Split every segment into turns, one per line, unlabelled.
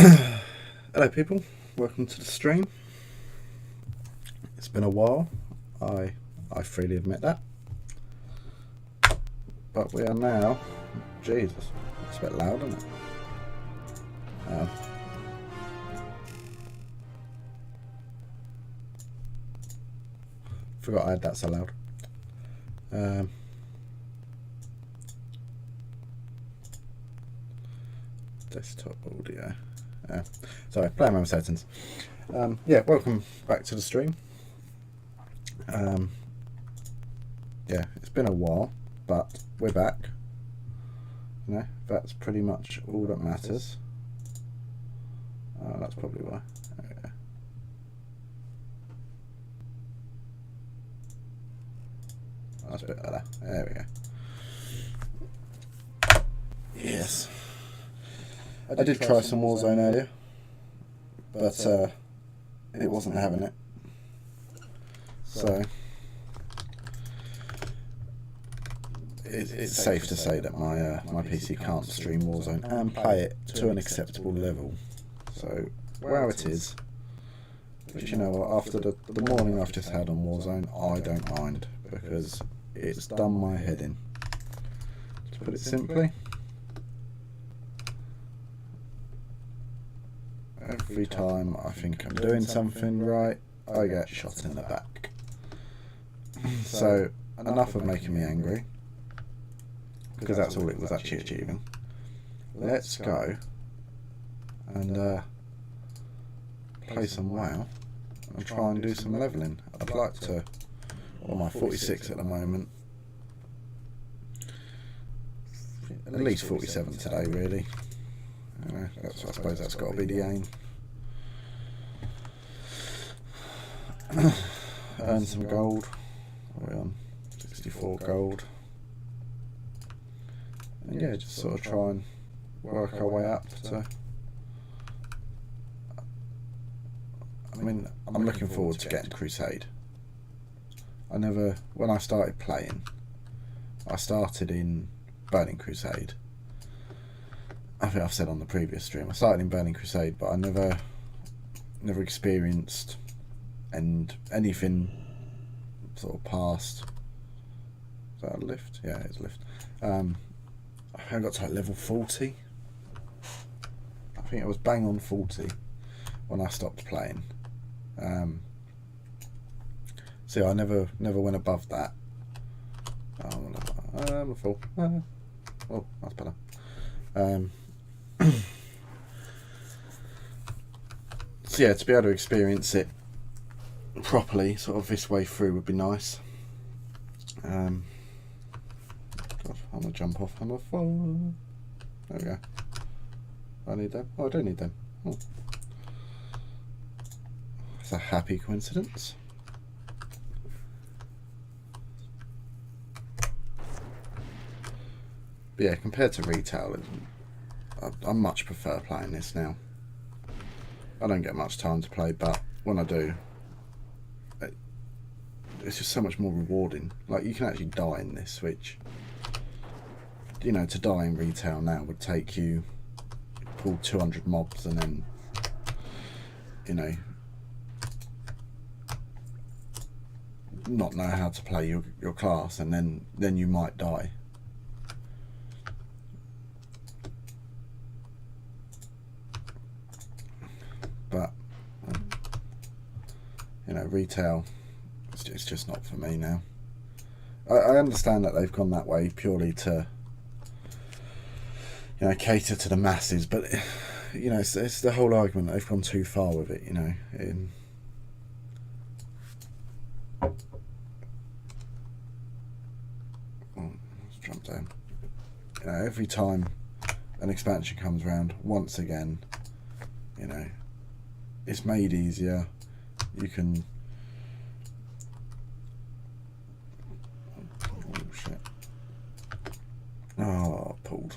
Hello people, welcome to the stream. It's been a while, I freely admit that. But we are now, Jesus, it's a bit loud, isn't it? Forgot I had that so loud. Desktop audio. Sorry, playing around with settings. Yeah, welcome back to the stream. Yeah, it's been a while, but we're back. You know, that's pretty much all that matters. That's probably why. That's a bit better. There we go. Yes. I did try some Warzone earlier, but it wasn't having it. So it's safe to say that my PC can't stream Warzone and play it to an acceptable level. So WoW it is. But you know what? After the morning I've just had on Warzone, I don't mind because it's done my head in. To put it simply. Every time I think I'm doing something right, I get shot in the back. So, enough of making me angry, because that's all it was actually achieving. Let's go and play some WoW and try and do some levelling. I'd like to, well, my 46 at the moment, at least 47 today really. I suppose that's got to be the aim. Earn some gold. We're on 64 gold. And yeah, just sort of try and work our way up to... I mean, I'm looking forward to getting Crusade. When I started playing, I started in Burning Crusade. I think I've said on the previous stream, I started in Burning Crusade, but I never experienced anything sort of past. Is that a lift? Yeah, it's a lift. I got to like level 40. I think it was bang on 40 when I stopped playing. So I never went above that. I'm a fool. Oh, that's better. So yeah, to be able to experience it properly, sort of this way through, would be nice. God, I'm gonna jump off. I'm a fall. There we go. I need them. Oh, I don't need them. Oh. It's a happy coincidence. But yeah, compared to retail, I much prefer playing this now. I don't get much time to play, but when I do, it's just so much more rewarding. Like, you can actually die in this, which, you know, to die in retail now would take you pull 200 mobs and then, you know, not know how to play your class, and then you might die. But you know, retail, it's just not for me now. I understand that they've gone that way purely to, you know, cater to the masses, but you know, it's the whole argument that they've gone too far with it. You know, let's jump down. You know, every time an expansion comes around, once again, you know, it's made easier. You can... Oh shit. Oh, pulled.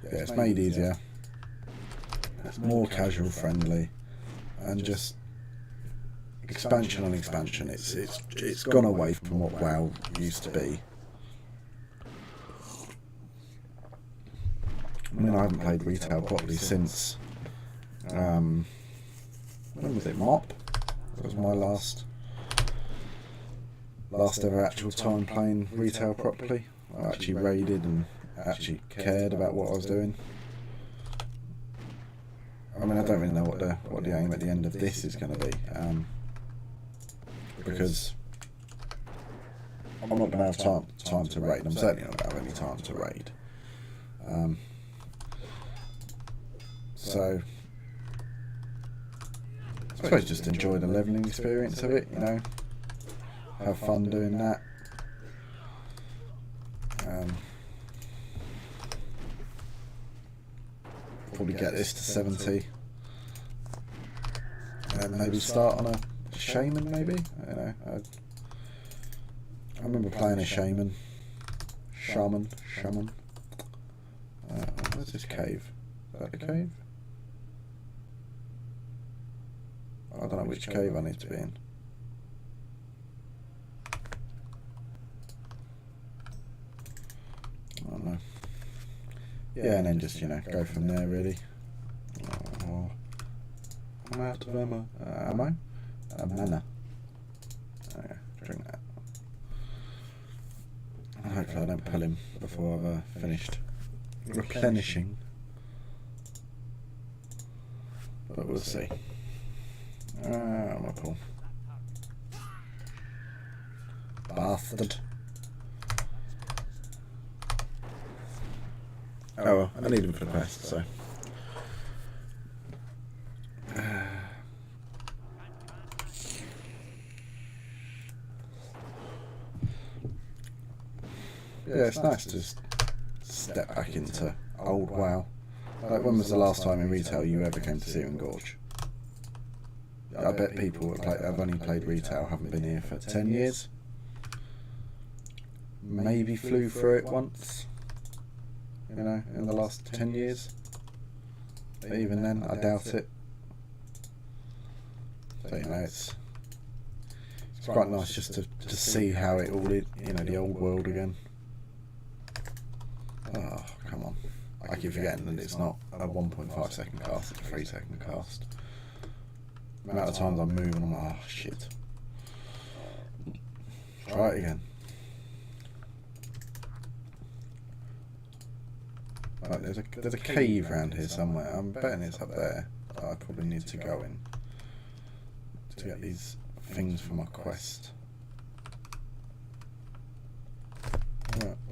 Yeah, it's made easier. It's more casual friendly, and just expansion on expansion. It's gone away from what WoW used to be. mean, I haven't played retail properly since, when was it, Mop? That was my last ever actual time playing retail properly. I actually raided and actually cared about what I was doing. I mean, I don't really know what the aim at the end of this is going to be, because I'm not going to have time to raid. I'm certainly not going to have any time to raid. So I suppose just enjoy the levelling experience of it, you know. Have fun doing that. Probably get this to 70, and maybe start on a shaman. Maybe, I don't know. I remember playing a shaman. Where's this cave? Is that the cave? I don't know which cave I need to be in. I don't know. Yeah, and then just, you know, go from there, really. Oh, I'm out of ammo. Am I? Mana. Okay, drink that. Hopefully I don't pull him before I've finished replenishing. But we'll see. I'm gonna pull. Bastard. Oh well, I need him for the quest, so. Yeah, it's nice to just step back into old WoW. Like, when was the last time in retail you ever came to Searing Gorge? I bet people that have only played retail haven't been here for 10 years. Maybe flew through it once, you know, in the last 10 years. But even then, I doubt it. So, you know, it's quite nice just to see how it all is, you know, the old world again. Oh, come on. I keep forgetting that it's not a 1.5 second cast, it's a 3 second cast. The amount of times I'm moving, I'm like, oh shit. Try it again. Right, there's a cave around here somewhere. I'm betting it's up there. I probably need to go in to get these things for my quest.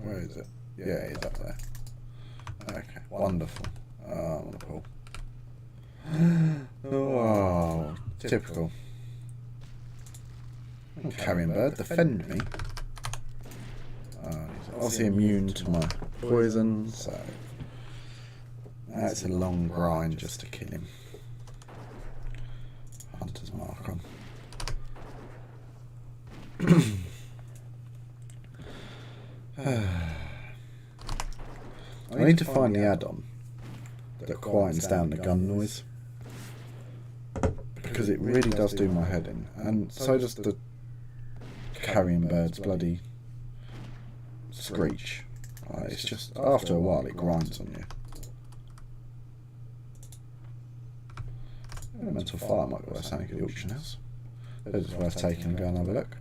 Where is it? Yeah, it's up there. Okay, wonderful. I'm gonna pull. Oh, typical. Carrion bird, defend me. He's obviously immune to my poison, so that's a long grind just to kill him. Hunter's mark on. I need to find the add-on that quietens down the gun noise, because it really does do my head in, and so does the carrion bird's bloody screech. It's just, after a while it grinds on you. Elemental fire might be worth something at the auction house. It's worth taking and go and have a look.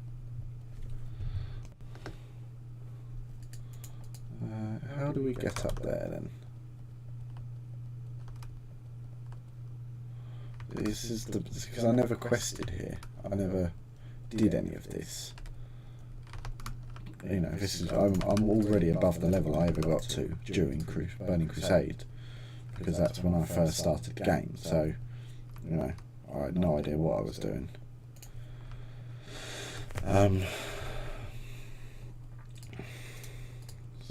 How do we get up there then? This is because I never quested here. I never did any of this. You know, this is I'm already above the level I ever got to during Burning Crusade, because that's when I first started the game. So, you know, I had no idea what I was doing.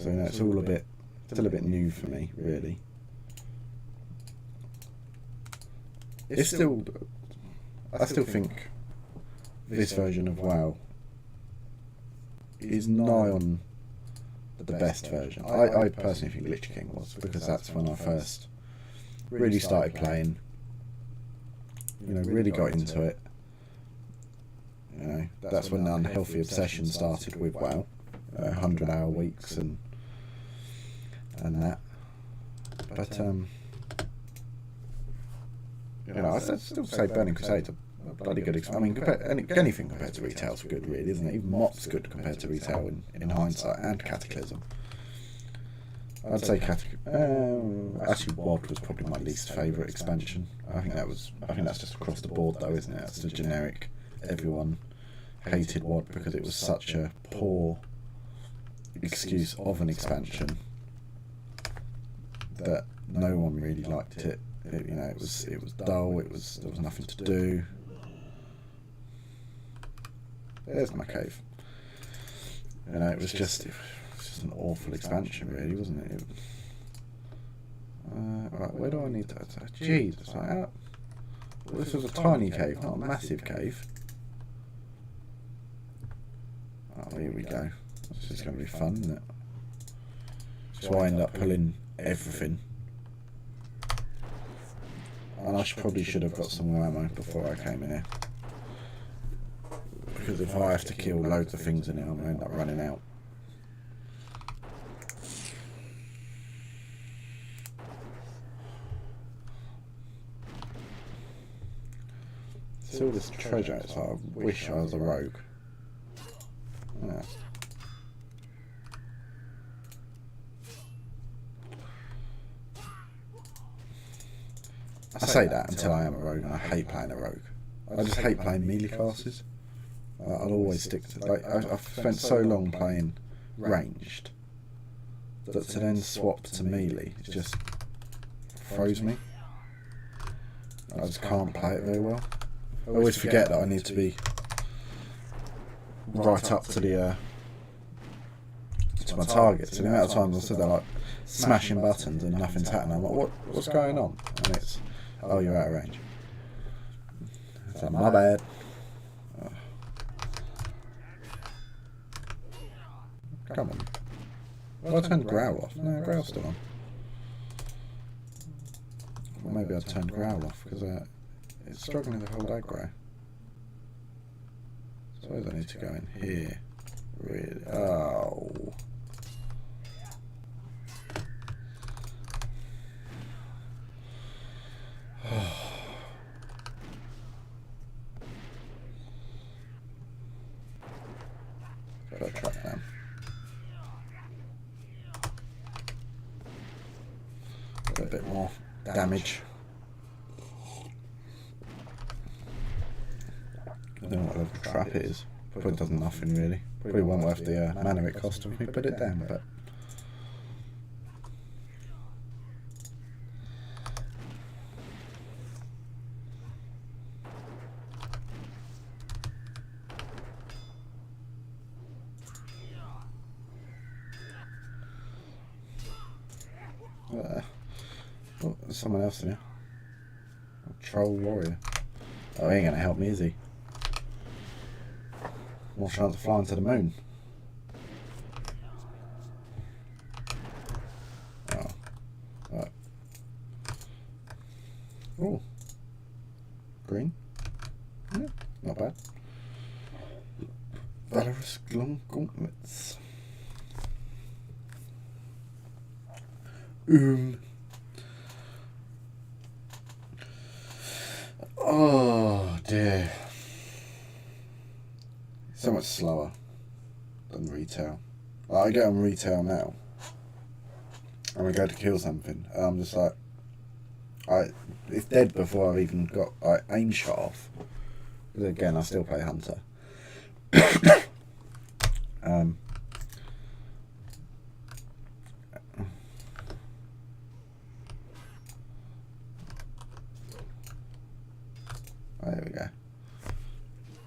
So, you know, it's still a bit new for me, really. I still think this version of WoW is nigh on the best version. I personally think Lich King was, because that's when I first really started playing. You know, really got into it. You know, that's when the unhealthy obsession started with WoW, 100-hour weeks and that. But you know, I still say Burning Crusade's a bloody good. I mean, anything compared to retail's good, really, isn't it? Even Mop's good compared to retail in hindsight, and Cataclysm. I'd say actually WoD was probably my least favourite expansion. I think that's just across the board though, isn't it? That's the generic. Everyone hated WoD because it was such a poor excuse of an expansion that no one really liked it. You know, it was dull. There was nothing to do. There's my cave. You know, it was just an awful expansion, really, wasn't it? Right, where do I need that? Jeez, it's like, well, this was a tiny cave, not a massive cave. Oh, here we go. This is going to be fun, isn't it? So I end up pulling everything. And I probably should have got some more ammo before I came in here. Because if I have to kill loads of things in here, I'm going to end up running out. See all this treasure, it's like I wish I was a rogue. Yeah. I say that until I am a rogue, and I hate playing a rogue. I just hate playing melee classes. I'll always stick to, like, I've spent so long playing ranged that to then swap to melee just throws me. I just can't play it very well. I always forget that I need to be right up to the to my targets. And the amount of times I said they're like smashing buttons and nothing's happening. I'm like, what's going on? And it's, oh, you're out of range. It's like, my bad. Come on. Well, I turned Growl off. No, Growl's still on. Well, maybe I turned Growl off because it's struggling to hold aggro. So I suppose I need to go in here. Really? Oh. Got to track them. A bit more damage. I don't know what level trap it is. Probably does nothing really. Probably won't worth the mana it cost of me put it down, but oh, there's someone else in here. A troll warrior. Oh, he ain't gonna help me, is he? More chance of flying to the moon. Oh. Right. Oh. Green. Yeah, not bad. Valorous long gauntlets. Oh dear. So much slower than retail. Like, I get on retail now and I go to kill something and I'm just like, it's dead before I've even got aim shot off. Because again, I still play Hunter. There we go.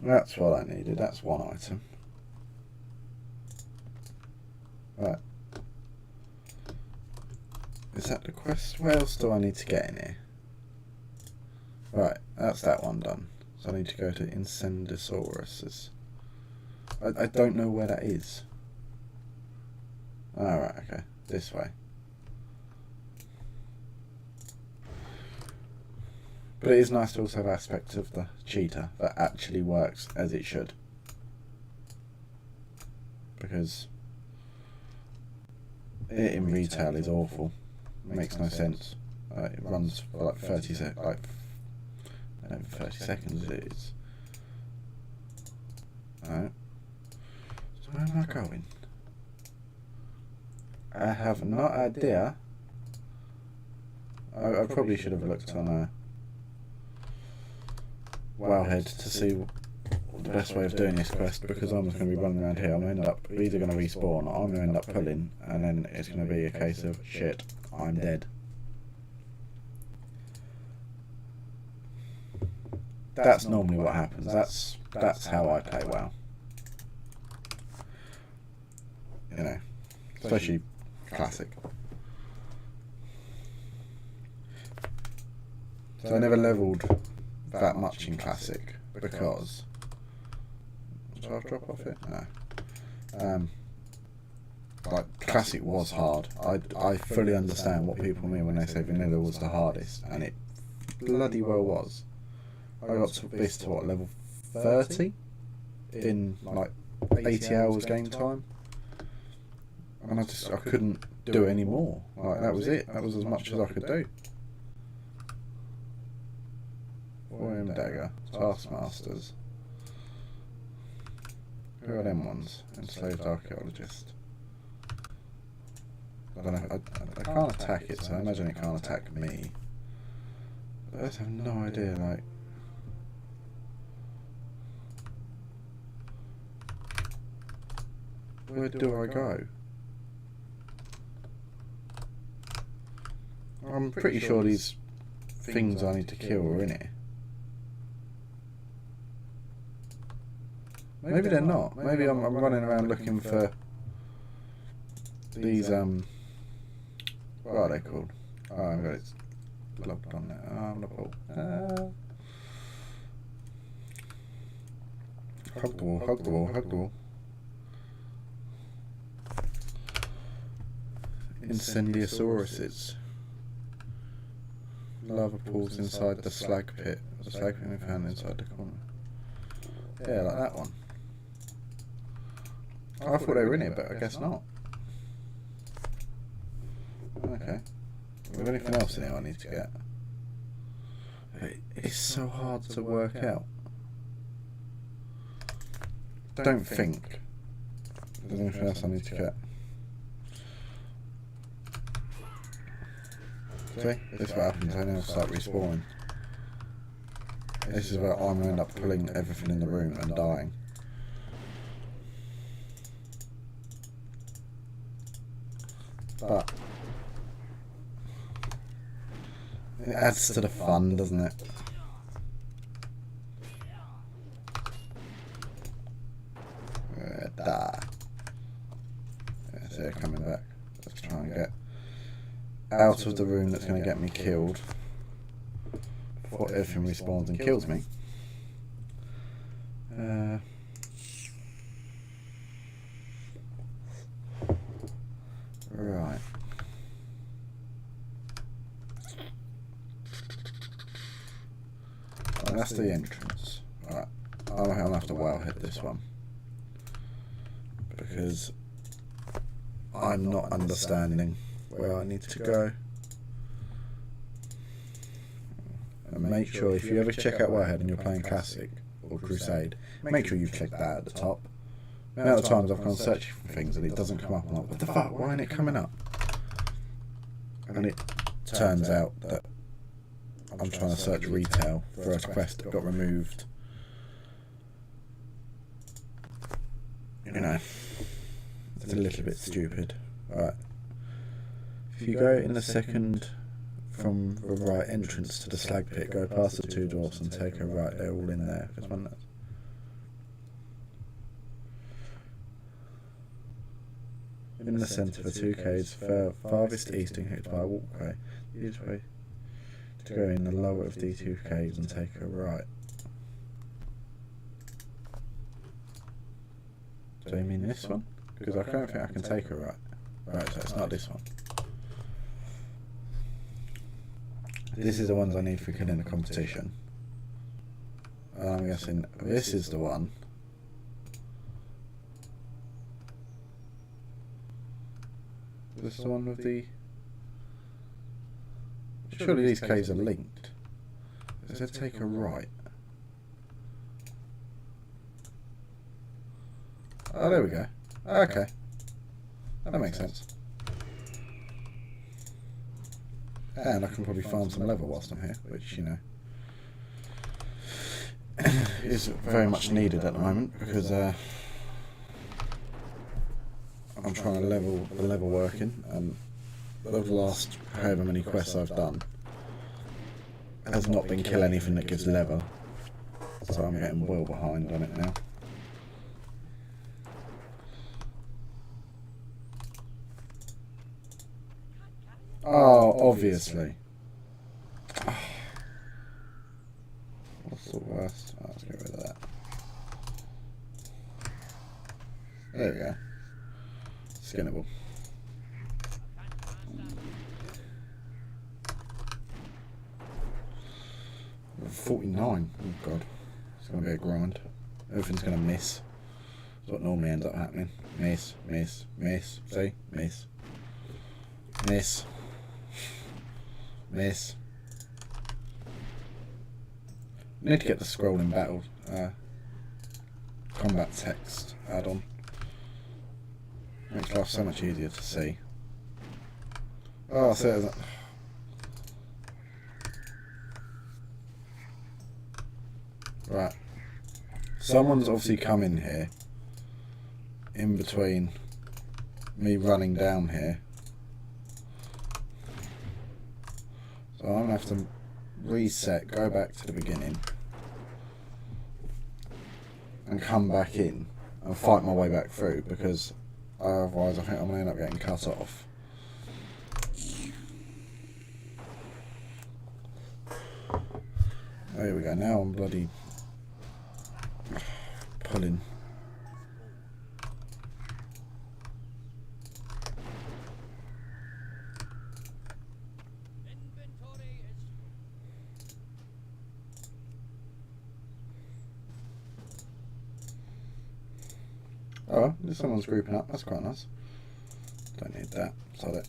That's what I needed. That's one item. Right. Is that the quest? Where else do I need to get in here? Right, that's that one done. So I need to go to Incendisaurus. I don't know where that is. Alright, okay. This way. But it is nice to also have aspects of the cheetah that actually works as it should. Because it in retail is awful. makes no sense. It runs for like 30 seconds, like, I don't know, 30 seconds it is. Alright. So where am I going? I have no idea. I probably should have looked on Wowhead to see the best way of doing this quest, because I'm just going to be running around here. I'm going to end up either going to respawn or I'm going to end up pulling, and then it's going to be a case of shit, I'm dead. That's normally what happens. That's how I play WoW. You know, especially classic. So I never leveled that much in classic because. Shall I drop off it? No. Like classic was hard. I fully understand what people mean when they say vanilla was the hardest, and it bloody well was. I got to this to what, level 30 in like 80 hours game time, and I couldn't do it anymore. Like that was it. That was as much as I could do. Warrior Dagger, Taskmasters. Who are them ones? Enslaved Archaeologist. I don't know. I can't attack it, so I imagine it can't attack me. But I just have no idea. Like. Where do I go? I'm pretty sure these things I need to kill are in here. Maybe they're not. Maybe I'm running around looking for these, what are they called? Oh, I've got it logged on there. Oh, I'm gonna pull. Hug the wall, hug the wall, hug the wall. Incendiosauruses. Lava pools inside the slag pit. The slag pit we found inside the corner. Yeah, like that one. I thought they were in it, but I guess not. Okay. Is there anything else in here I need to get? It's so hard to work out. Don't think there's anything else I need to get. See? This is what happens, I now start respawning. This is where I'm going to end up pulling everything in the room and dying. But it adds to the fun, doesn't it? Yeah, so they're coming back. Let's try and get out of the room that's going to get me killed before everything respawns and kills me. Right. And that's the entrance. Right. I'm going to have to wowhead this one, because I'm not understanding where I need to go. And make sure, if you ever check out Wowhead and you're playing Classic or Crusade, make sure you've checked that at the top. The amount of times I've gone searching for things and it doesn't come up, I'm like, what the fuck, why isn't it coming up? And it turns out that I'm trying to search retail for a quest that got removed. You know, it's a little bit stupid. Right. If you go in the second from the right entrance to the slag pit, go past the two doors and take a right, they're all in there. There's one that's in the centre for 2 caves, farthest east and by a walkway. The easiest way to go in the lower of these 2 caves and take a right. Do you mean this one? Because I don't think I can take a right. Right, so it's not this one. This is the ones I need for killing the competition. And I'm guessing this is the one. This is the one with the Surely these caves are linked. Does it take a right? Oh, there we go. Okay. That makes sense. And I can probably farm some leather whilst I'm here, which, you know, is very much needed at the moment, because I'm trying to level the leather working, and the last however many quests I've done has not been kill anything that gives leather, so I'm getting well behind on it now. Oh, obviously. Oh. What's the worst? Oh, let's get rid of that. There we go. Skinnable. $49. Oh god. It's going to be a grind. Everything's going to miss. That's what normally ends up happening. Miss, miss, miss. See? Miss. Miss. Miss. Need to get the scrolling battle combat text add-on. Makes life so much easier to see. Oh, so that. Right. Someone's obviously come in here in between me running down here. So I'm going to have to reset, go back to the beginning, and come back in and fight my way back through, because otherwise I think I'm going to end up getting cut off. There we go, now I'm bloody pulling. Oh, there's someone's grouping up. That's quite nice. Don't need that. Sod it.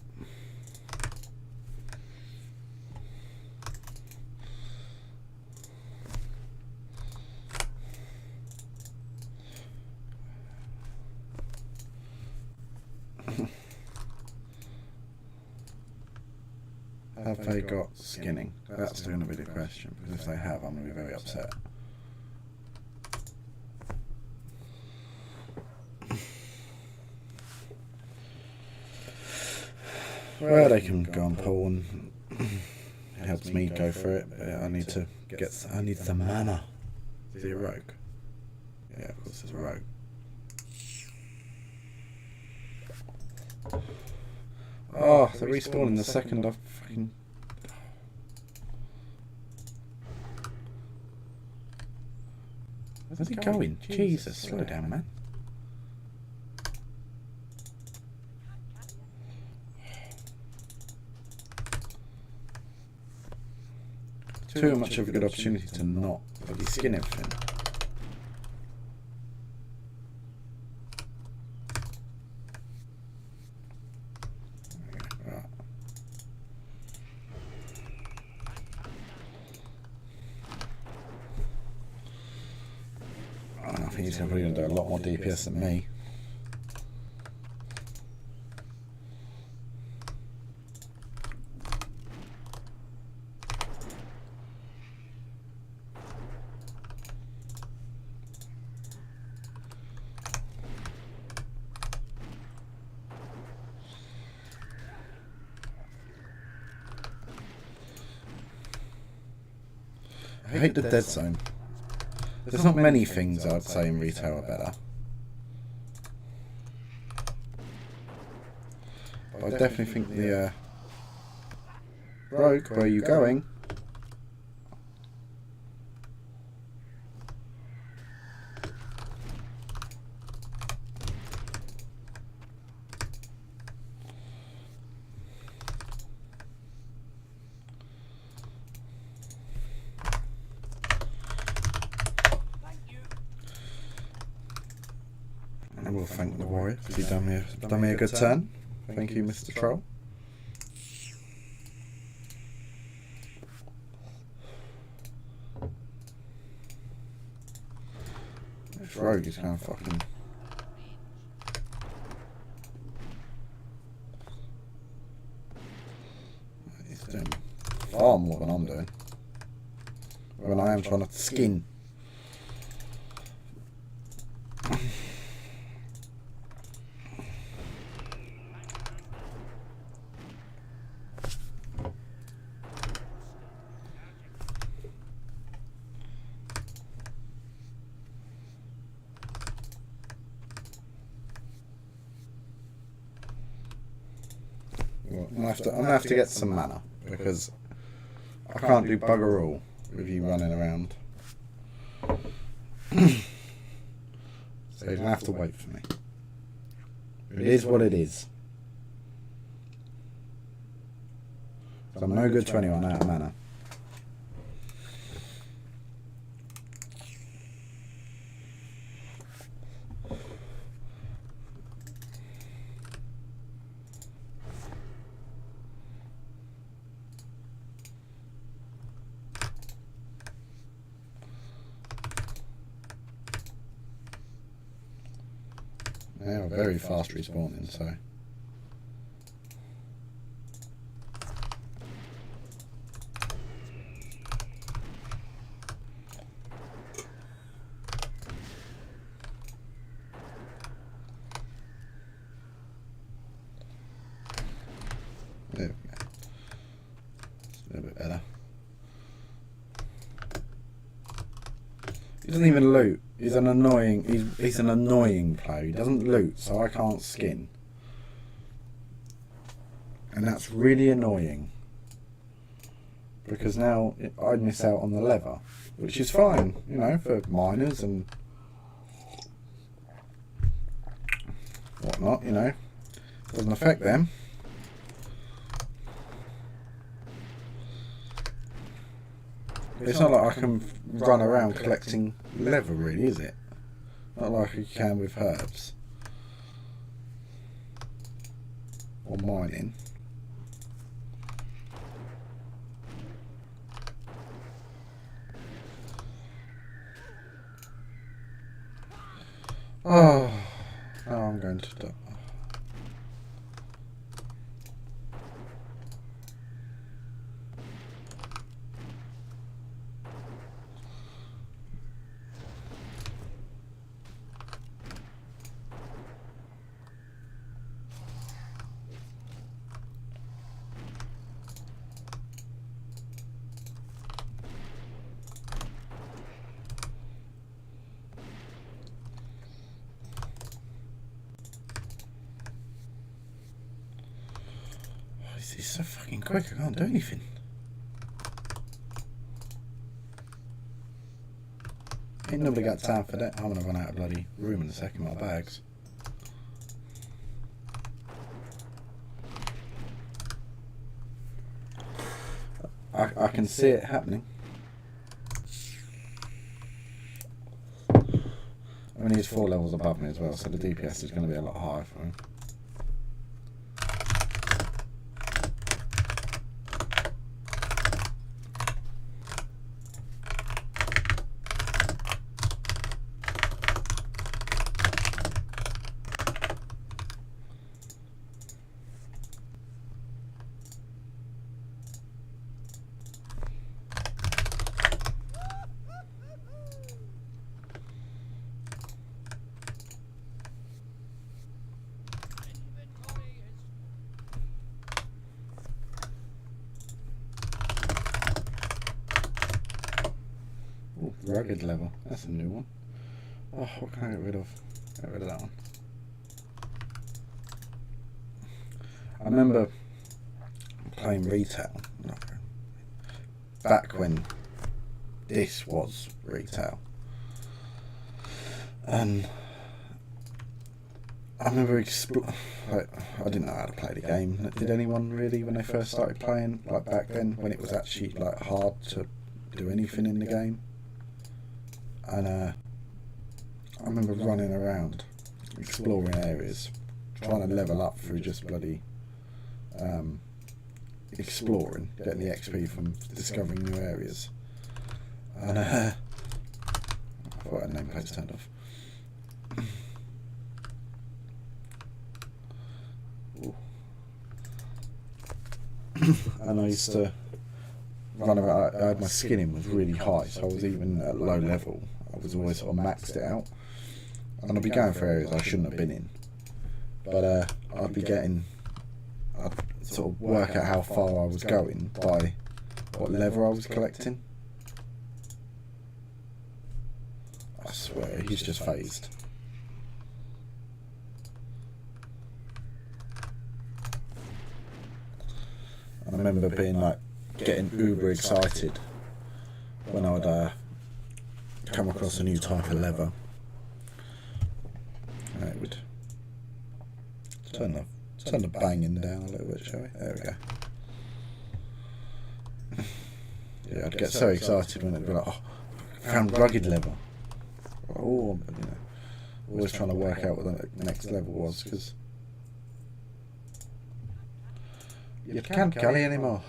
Have they got skinning? That's going to be the question, because if they have, I'm going to be very upset. Well, they can go and pull, and it helps me go through it. But I need to get. I need the mana. Is he a rogue? Yeah, of course, it's a rogue. Oh, they're respawning the second I've fucking. Where's he going? Jesus, slow down, man. Too much of a good opportunity to not bloody skin everything. Right. I think he's probably going to do a lot more DPS than me. I hate the dead zone. There's not many things I'd say in retail are better. But I definitely think the rogue, where are you going? I will thank the warrior because he done me a good turn. Thank you, Mr. Troll. rogue is going fucking... He's doing far more than I'm doing. When I am trying to skin. I'm gonna have to get some mana because I can't do bugger all with you running around. So you're gonna have to wait for me. It is what it is. I'm no good to anyone out of mana. They are very fast respawning, so... There we go. It's a little bit better. He doesn't even loot. He's an annoying player. He doesn't loot, so I can't skin. And that's really annoying. Because now I'd miss out on the lever. Which is fine, you know, for miners and whatnot, you know. Doesn't affect them. It's not like I can run around collecting leather, really, is it? Not like you can with herbs. Or mining. Oh, now I'm going to die. It's so fucking quick, I can't do anything. Ain't nobody got time for that. I'm gonna run out of bloody room in a second, my bags. I can see it happening. I mean, he's 4 levels above me as well, so the DPS is going to be a lot higher for him. Rugged level, that's a new one. Oh, what can I get rid of? Get rid of that one. I remember playing retail back when this was retail, and I remember I didn't know how to play the game. Did anyone really when they first started playing? Like back then, when it was actually like hard to do anything in the game. And I remember running around, exploring areas, trying to level up through just bloody exploring, getting the XP from discovering new areas. And I thought I had nameplates turned off. and I used to run around. I had my skinning was really high, so I was even at low level. I was always sort of maxed it out, and I'd be going for areas I shouldn't have been in. But I'd sort of work out how far I was going by what level I was collecting. I swear, he's just phased. I remember being like, getting uber excited when I would come across a new type of lever. And it would turn the banging down a little bit, shall we? There we go. Yeah, I'd get so excited when it'd be like, oh, I found rugged lever. Oh, you know, always trying to work out what the next level was, because you can't galley anymore.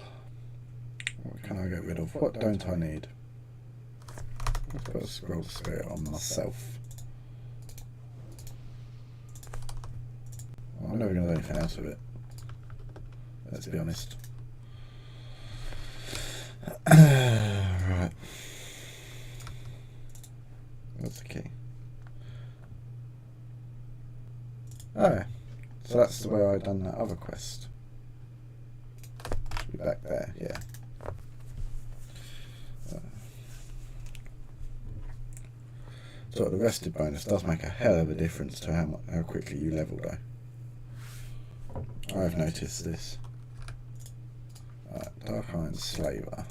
What can I get rid of? What don't I need? Let's put a scroll spirit on myself. I'm never going to do anything else with it. Let's be honest. Right. What's the key? Oh, yeah. So that's the way I done that other quest. Should be back there, yeah. So the rested bonus does make a hell of a difference to how quickly you level, though. I've noticed this. Right, Dark Iron Slaver.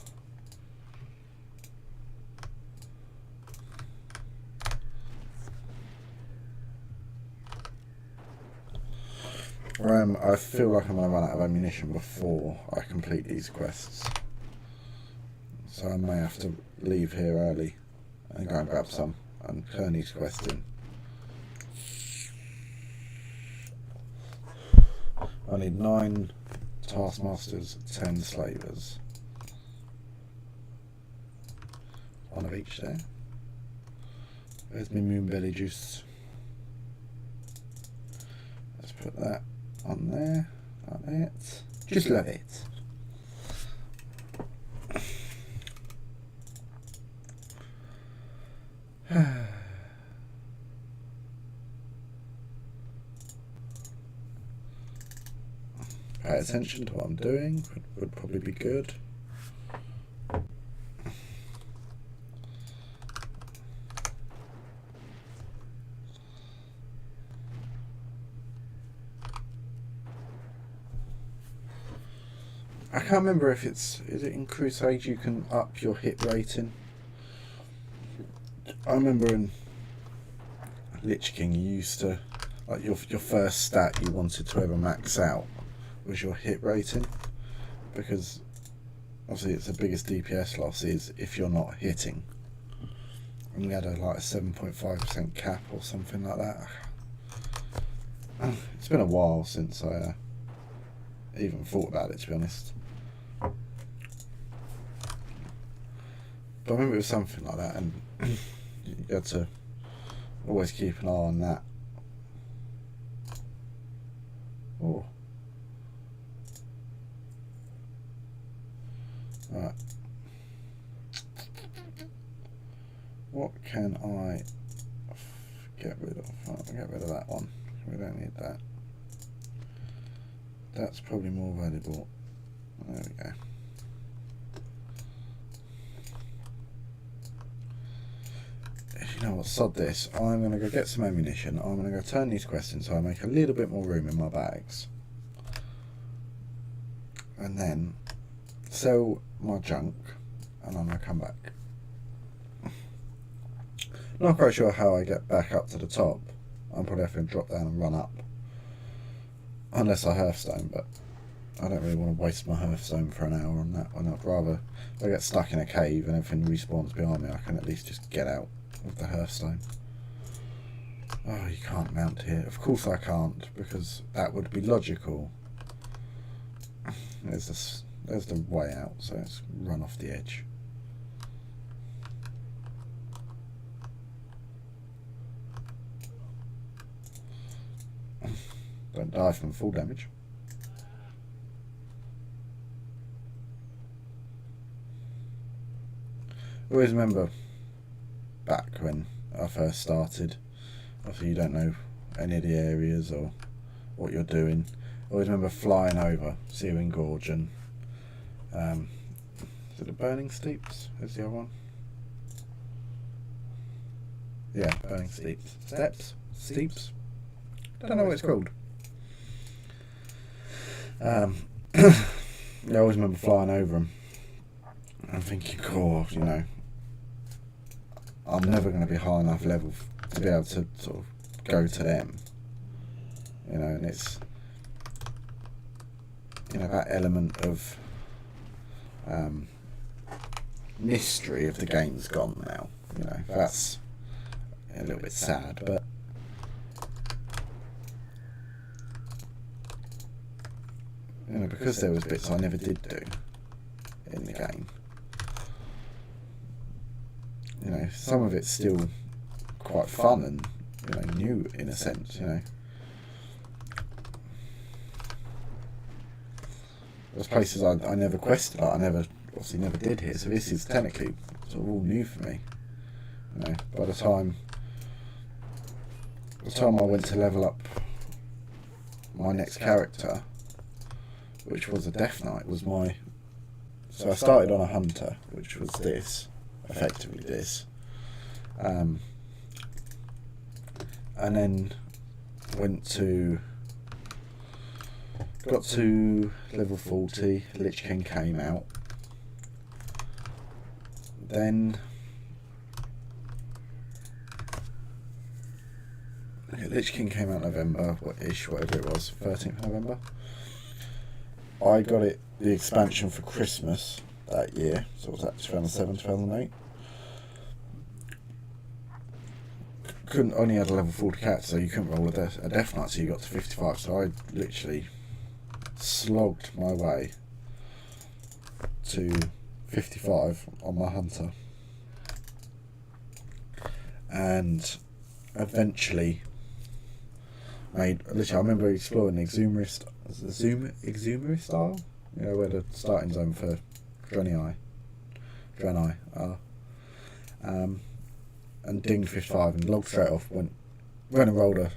I feel like I'm going to run out of ammunition before I complete these quests. So I may have to leave here early and go and grab some and turn these quests in. I need 9 Taskmasters, 10 Slavers. One of each there. There's my Moonbelly juice. Let's put that on there. Like that. Just love it. Pay attention to what I'm doing would probably be good. I can't remember if is it in Crusade you can up your hit rating. I remember in Lich King you used to, like your first stat you wanted to ever max out was your hit rating, because obviously it's the biggest DPS loss is if you're not hitting. And we had like a 7.5% cap or something like that. It's been a while since I even thought about it, to be honest. But I remember it was something like that, and you had to always keep an eye on that. Oh. Right. What can I get rid of? I'll get rid of that one. We don't need that. That's probably more valuable. There we go. You know what, sod this. I'm going to go get some ammunition. I'm going to go turn these quests in so I make a little bit more room in my bags. And then sell my junk, and I'm going to come back. Not quite sure how I get back up to the top. I'm probably having to drop down and run up. Unless I hearthstone, but I don't really want to waste my hearthstone for an hour on that one. I'd rather, if I get stuck in a cave and everything respawns behind me, I can at least just get out with the hearthstone. Oh, you can't mount here. Of course I can't, because that would be logical. There's the way out, so let's run off the edge. Don't die from full damage. always remember back when I first started, obviously you don't know any of the areas or what you're doing. I always remember flying over Searing Gorge and is it the Burning Steeps? Is the other one? Yeah, Burning Steeps. Steeps? I don't know what it's called. Yeah, I always remember flying over them and thinking, God, you know, I'm never going to be high enough level to be able to sort of go to them. You know, and it's, you know, that element of mystery of the game's gone now. You know, that's a little bit sad, but you know, because there was bits I never did do in the game. You know, some of it's still quite fun and, you know, new in a sense. You know, there's places I never quested, like I obviously never did here. So this is technically sort of all new for me. You know, by the time I went to level up my next character, which was a Death Knight, was my... So I started on a Hunter, which was this, effectively this. And then got to level 40, Lich King came out. Then... Lich King came out November, whatever it was, 13th November. I got the expansion for Christmas that year, so it was that 2007, 2008. Only had a level 40 character, so you couldn't roll a Death Knight, so you got to 55, so I literally slogged my way to 55 on my Hunter. And eventually I remember exploring the Exumerist style, you know, where the starting zone for Draenei are, and dinged 55 and logged straight off, went and rolled a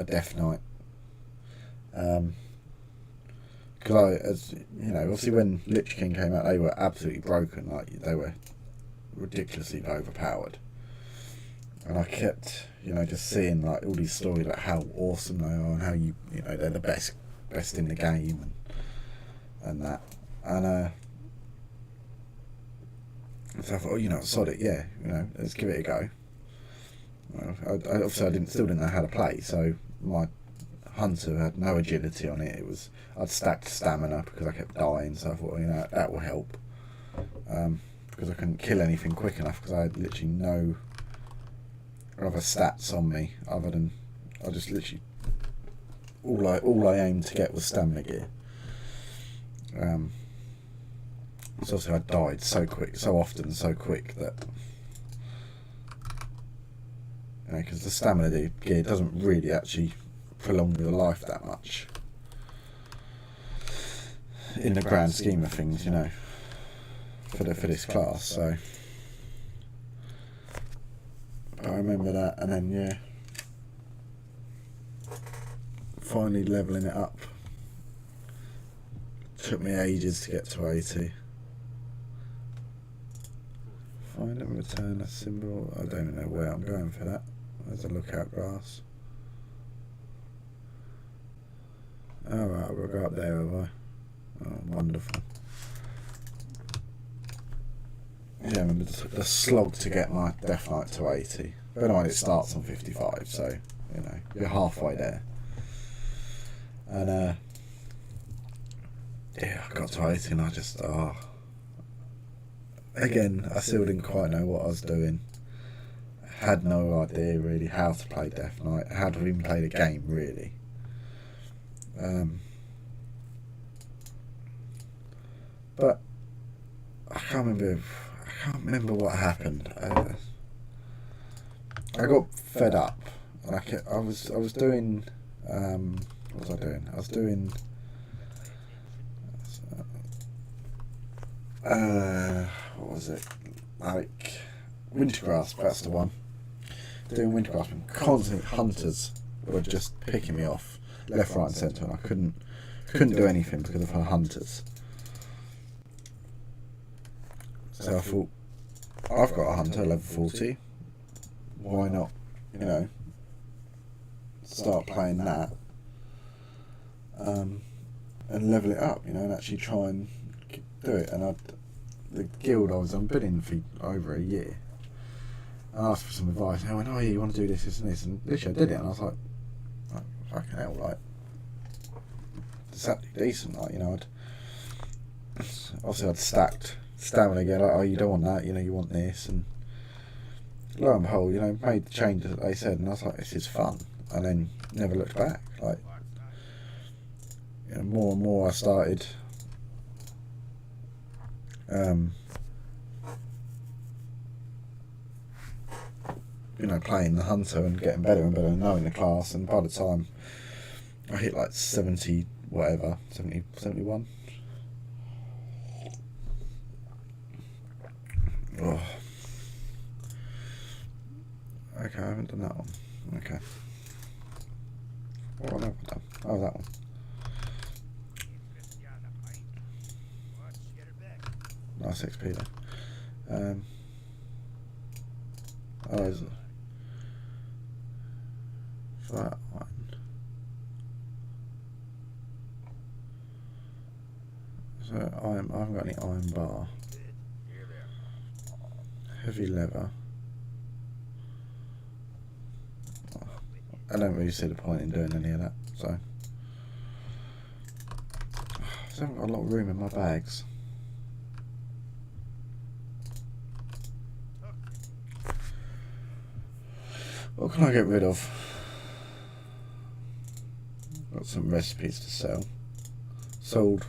Death Knight, because as you know, obviously when Lich King came out, they were absolutely broken, like they were ridiculously overpowered. And I kept, you know, just seeing like all these stories about how awesome they are and how you know they're the best in the game and that. And so I thought, oh, you know, sod it, yeah, you know, let's give it a go. Well, obviously I still didn't know how to play, so my Hunter had no agility on it. I'd stacked stamina because I kept dying, so I thought, you know, that will help. Because I couldn't kill anything quick enough because I had literally no other stats on me other than I just literally all I aimed to get was stamina gear. So obviously I died so often so quick that, you know, because the stamina gear doesn't really actually prolong your life that much in the grand scheme of things, you know, for this class. So I remember that, and then yeah, finally levelling it up. Took me ages to get to 80. Find and return a symbol. I don't even know where I'm going for that. There's a lookout grass. Alright, we'll go up there, have I? Oh, wonderful. Yeah, I remember the slog to get my Death Knight to 80. Bear in mind it starts on 55, so, you know, you're halfway there. And, yeah, I got to 80 and I just, again, I still didn't quite know what I was doing. I had no idea, really, how to play Death Knight, how to even play the game, really. But I can't remember what happened. I got fed up, and I was doing, what was I doing? I was doing, what was it? like Wintergrasp, that's the one. Doing Wintergrasp, and constantly hunters were just picking me off left, right, and centre, and I couldn't do anything because of her hunters. So I thought, I've got a hunter level 40. Why not, you know, start playing that and level it up, you know, and actually try and do it. And the guild I was on, been in for over a year. I asked for some advice, and I went, oh yeah, you want to do this, and this, and literally I did it, and I was like fucking hell, like, it's actually decent, like, you know, I'd stacked stamina again, like, oh, you don't want that, you know, you want this, and lo and behold, you know, made the changes that they said, and I was like, this is fun, and then never looked back, like, you know, more and more I started, you know, playing the hunter and getting better and better and knowing the class, and by the time I hit like 70 whatever, 70, 71. Oh. Okay, I haven't done that one. Okay. What have I done? Oh, that one. Nice XP there. Oh, is it? That one. So I haven't got any iron bar. Heavy leather. I don't really see the point in doing any of that, so. I haven't got a lot of room in my bags. What can I get rid of? Got some recipes to sell. Sold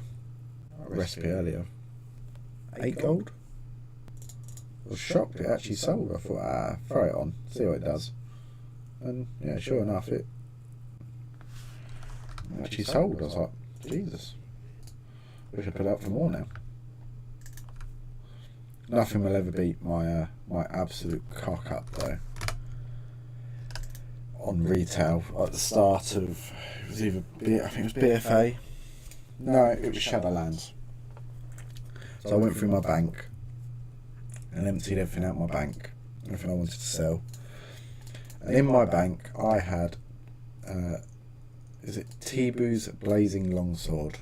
a recipe earlier. 8 gold? I was shocked it actually sold. I thought, throw it on, see what it does. And yeah, sure enough, it actually sold. I was like, Jesus. Wish I put it up for more now. Nothing will ever beat my my absolute cock up though. On retail at the start of, it was either I think it was BFA. No, it was Shadowlands. So I went through my bank and emptied everything out of my bank, everything I wanted to sell. And in my bank I had, is it Tibu's Blazing Longsword?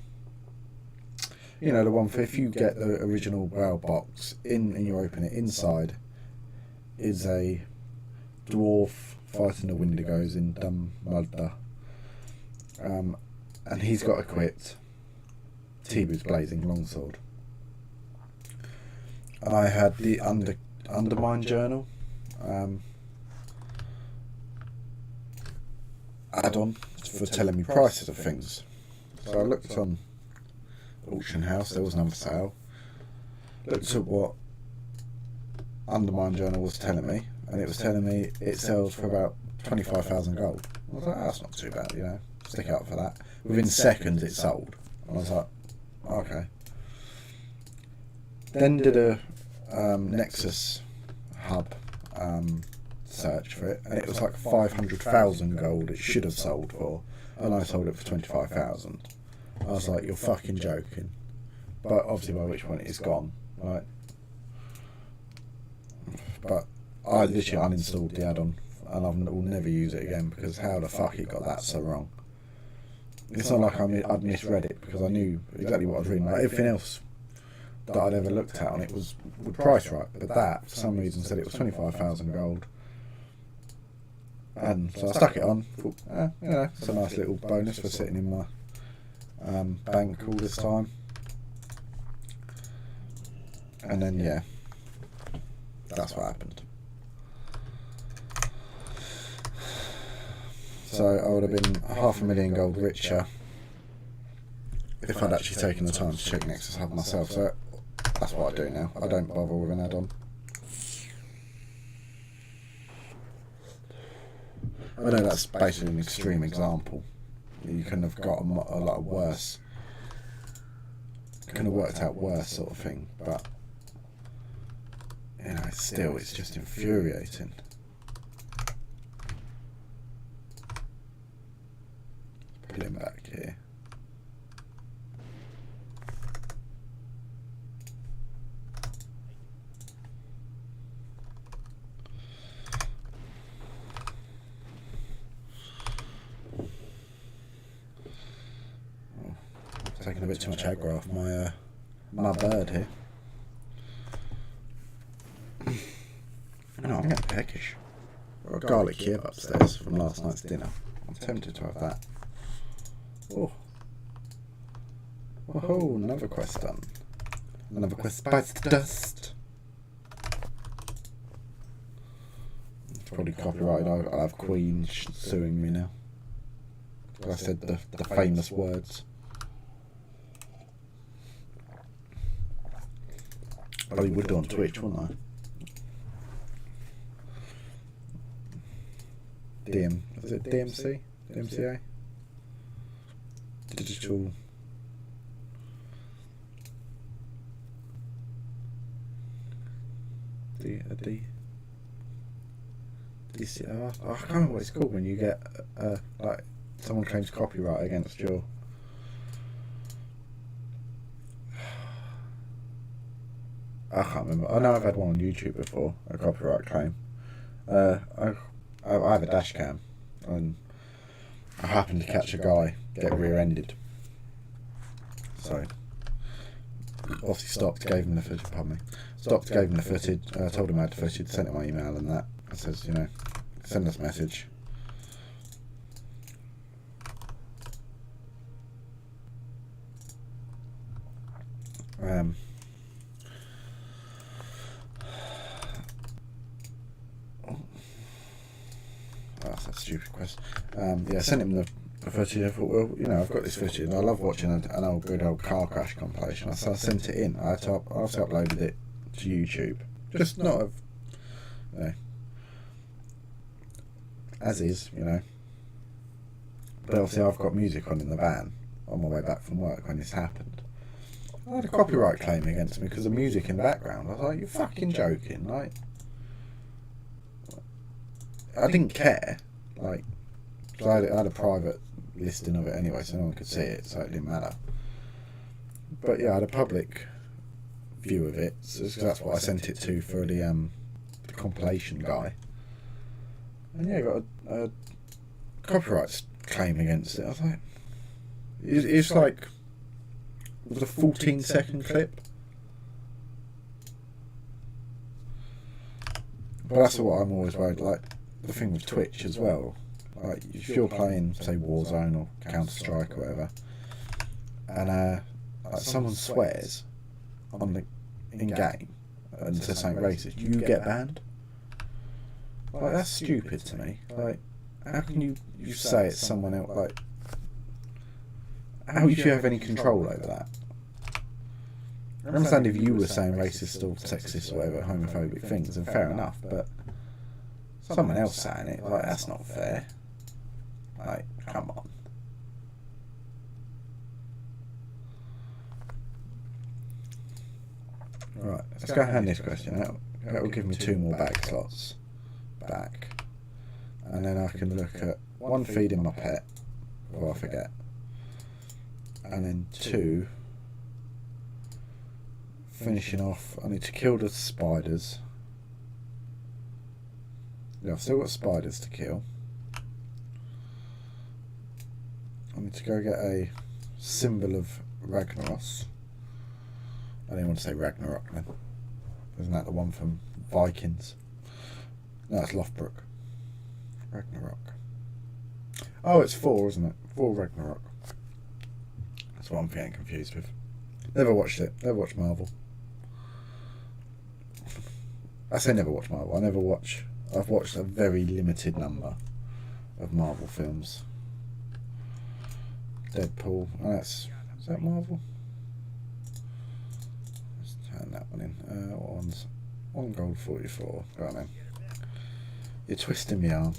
You know, the one for if you get the original WoW box and you open it, inside is a dwarf fighting the Wendigos in Dunmudder. And he's got equipped Tibu's Blazing Longsword. And I had the Undermine Journal add-on for telling me prices of things. So I looked on Auction House, there was none for sale. Looked at what Undermine Journal was telling me, and it was telling me it sells for about 25,000 gold. I was like, that's not too bad, you know, stick it up for that. Within seconds it sold. And I was like, okay. Then did a Nexus hub search for it, and it was like 500,000 gold it should have sold for, and I sold it for 25,000. I was like, you're fucking joking. But obviously by which point it's gone, right? But I literally uninstalled the add-on, and I will never use it again, because how the fuck it got that so wrong. It's not like I'd misread it, because I knew exactly what I was reading. Like everything else that I'd ever looked at on it would price right, but that for some reason said it was 25,000 gold. And so I stuck it on. Thought, you know, it's a nice little bonus for sitting in my bank all this time. And then yeah, that's what happened. So I would have been 500,000 gold richer if I'd actually taken the time to check Nexus Hub myself. So that's what I do now. I don't bother with an add-on. I know that's basically an extreme example. You couldn't have got a lot worse. Couldn't have worked out worse sort of thing. But you know, still, it's just infuriating. Put him back here. Taking a bit too much aggro off my bird here. No, I'm getting peckish. Got a garlic kebab upstairs from last night's dinner. I'm tempted to have that. Oh. Oh, another quest done. Another quest bites the dust. It's probably copyrighted. I'll have Queen suing me now. I said the famous words. I probably would do on Twitch, wouldn't I? Is it DMC? DMCA? Digital. I can't remember what it's called when you get like someone claims copyright against your. I can't remember. I know I've had one on YouTube before, a copyright claim. I have a dash cam, and I happened to catch a guy get rear-ended. So, obviously stopped, gave him the footage. Pardon me. Stopped, gave him the footage. Told him I had the footage, sent him my email and that. I says, you know, send us a message. That's a stupid question. Yeah, I sent him the footage. I thought, well, you know, I've got this footage. I love watching an old good old car crash compilation. So I sent it in. I also uploaded it to YouTube. Just not of, you know, as is, you know. But obviously I've got music on in the van on my way back from work when this happened. I had a copyright claim against me because of music in the background. I was like, you're fucking joking, like. I didn't care, like, cause I had a private listing of it anyway, so no one could see it, so it didn't matter. But yeah, I had a public view of it, so that's what I sent it to for the compilation guy. And yeah, got a copyright claim against it. I was like, it's like, it was a 14-second clip. But that's what I'm always worried, like, the thing with Twitch as well, like if you're playing, say, Warzone or Counter-Strike or whatever, and like someone swears on the in-game and says something racist, you get banned. Like, that's stupid to me. Like, how can you say it's someone else? Like, how would you have any control over that? I understand if you were saying racist or sexist or whatever, homophobic things, then fair enough, but someone else saying it, like, that's not fair. Like, come on. Right, let's go hand this question out. That will give me 2 more bag slots back. And then I can look at 1, feeding my pet, before I forget. And then 2, finishing off, I need to kill the spiders. Yeah, I've still got spiders to kill. I need to go get a symbol of Ragnaros. I didn't want to say Ragnarok then. Isn't that the one from Vikings? No, it's Lothbrok. Ragnarok. Oh, it's 4, isn't it? 4 Ragnarok. That's what I'm getting confused with. Never watched it. Never watched Marvel. I say never watched Marvel. I've watched a very limited number of Marvel films. Deadpool. Oh, is that Marvel? Let's turn that one in. What one's 1 gold 44? Go on then. You're twisting my arm.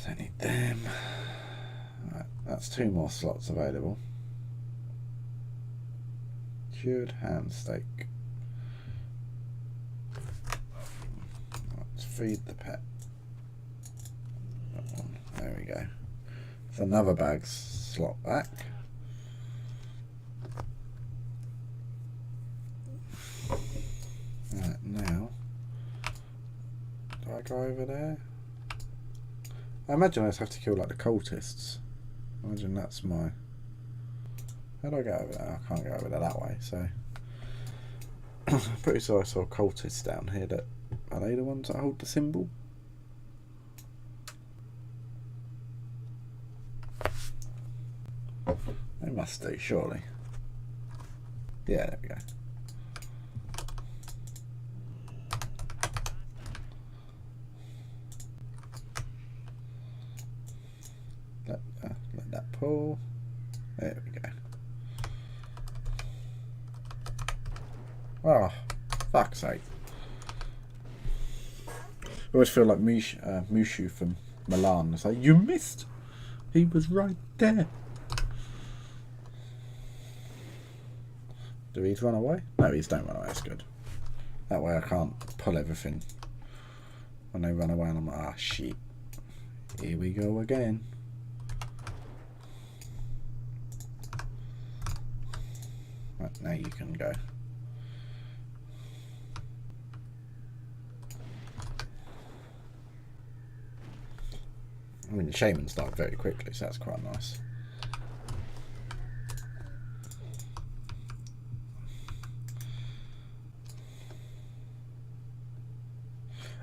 Don't need them. Right, that's 2 more slots available. Cured ham steak. Let's feed the pet. That one. There we go. It's another bag slot back. Right, now, do I go over there? I imagine I just have to kill like the cultists. I imagine that's my... How do I get over there? I can't go over there that way, so... I'm pretty sure I saw cultists down here. That are they the ones that hold the symbol? They must do, surely. Yeah, there we go. Let that pull. There we go. Oh, fuck's sake. I always feel like Mushu from Milan. It's like, you missed! He was right there. Do these run away? No, these don't run away, that's good. That way I can't pull everything when they run away and I'm like, ah, shit. Here we go again. Right, now you can go. I mean, the shamans died very quickly, so that's quite nice.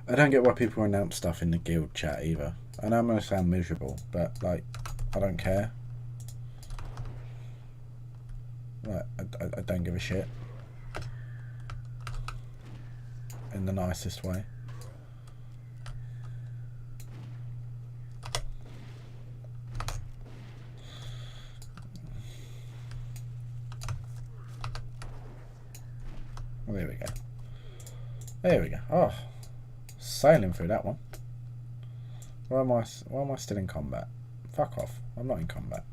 I don't get why people announce stuff in the guild chat either. I know I'm going to sound miserable, but, like, I don't care. Like, I don't give a shit. In the nicest way. Well, there we go. There we go. Oh, sailing through that one. Why am I still in combat? Fuck off. I'm not in combat.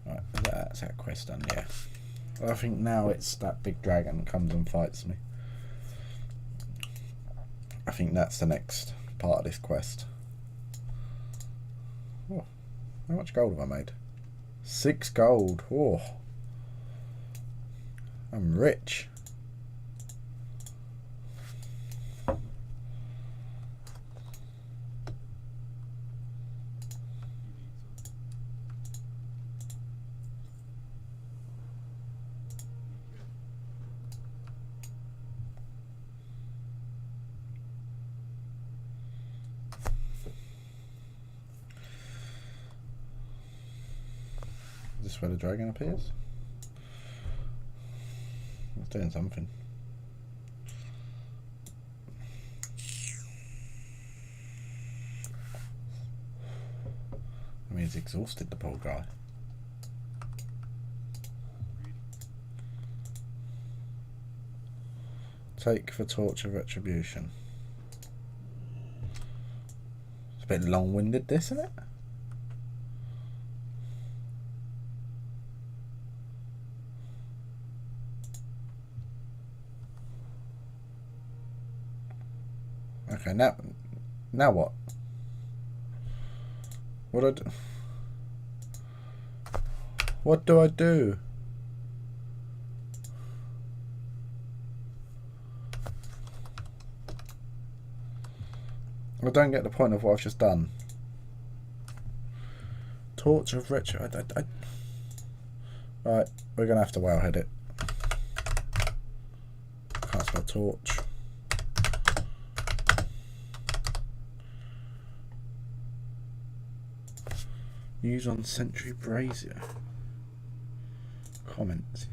Right, that's that quest done, yeah. I think now it's that big dragon comes and fights me. I think that's the next part of this quest. Oh, how much gold have I made? 6 gold. Oh, I'm rich. Is this where the dragon appears? It's doing something. I mean, he's exhausted, the poor guy. Take the torch of retribution. It's a bit long-winded, this, isn't it? Okay, now what? What do I do? I don't get the point of what I've just done. Torch of retro. Right, we're gonna have to wowhead it. Can't spell torch. Use on Sentry Brazier. Comments.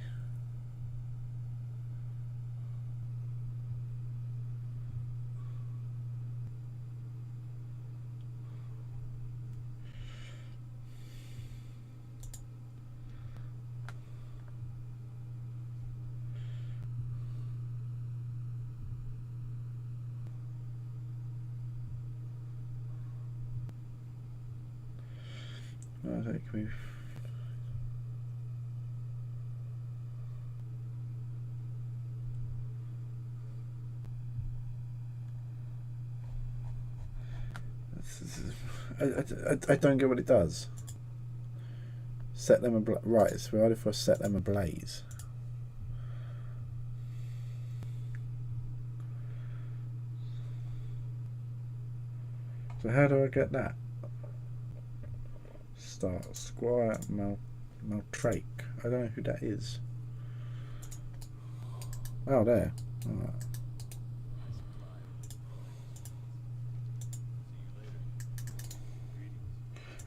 Can we... I don't get what it does. Set them ablaze. Right, it's right if I set them ablaze. So how do I get that? Start Squire Maltrake. I don't know who that is. Oh, there. Alright.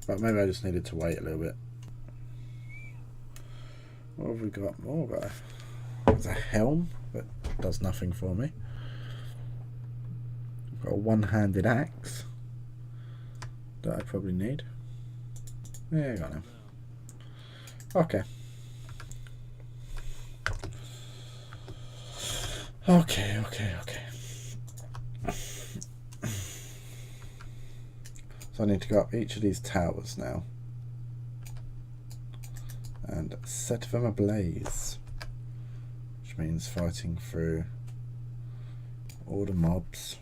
But maybe I just needed to wait a little bit. What have we got? Oh, there's a helm that does nothing for me. I've got a one-handed axe that I probably need. Yeah, I got him. Okay. Okay. So I need to go up each of these towers now and set them ablaze, which means fighting through all the mobs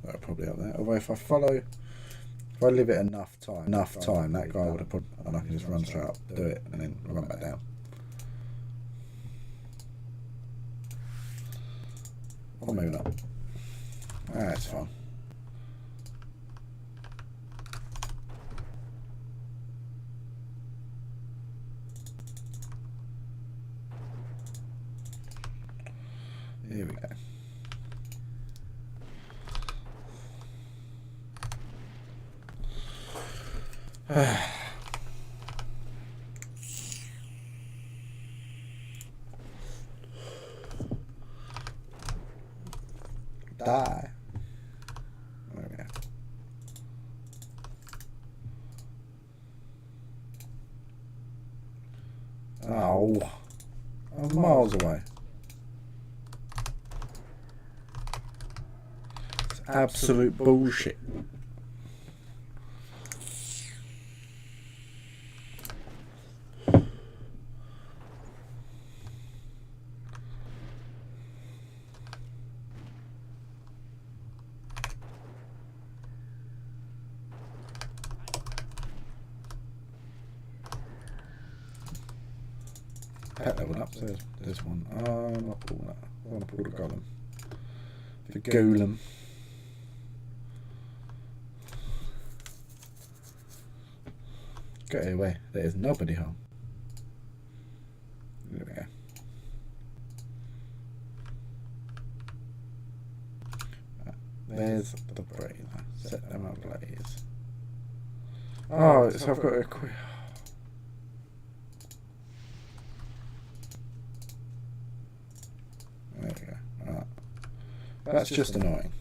that are probably up there. Although if I leave it enough time, that guy would have put, and I can just run straight up, do it, and then run back down. Or maybe not. It's fine. Here we go. Die. There we go. Oh, I'm miles away. It's absolute bullshit. Pet level up, so there's one. I'm not pull that. I want to pull the golem. The golem. Get away. There is nobody home. There we go. There's the brazier. Set them ablaze. Oh, so I've got a quick. There we go. Right. That's just annoying.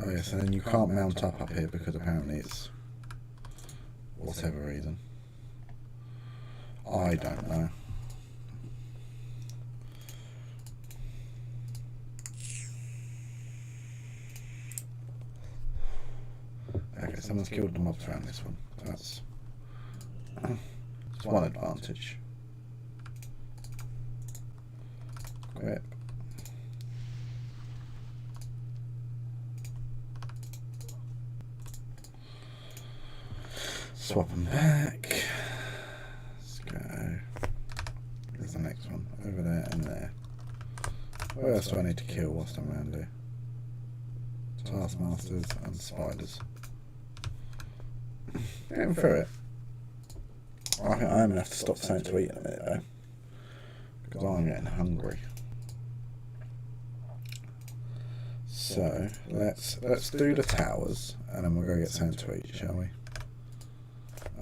Oh yes, and then you can't mount up here because apparently it's whatever reason. I don't know. Okay, someone's killed the mobs around this one. That's one advantage. Grip. Swap them back. Let's go. There's the next one. Over there and there. What else do I need to kill whilst I'm around here? Taskmasters and spiders. Getting through it. I think I'm going to have to stop something to eat in a minute though. Because I'm getting hungry. So, let's do the towers and then we'll go get something to eat, shall we?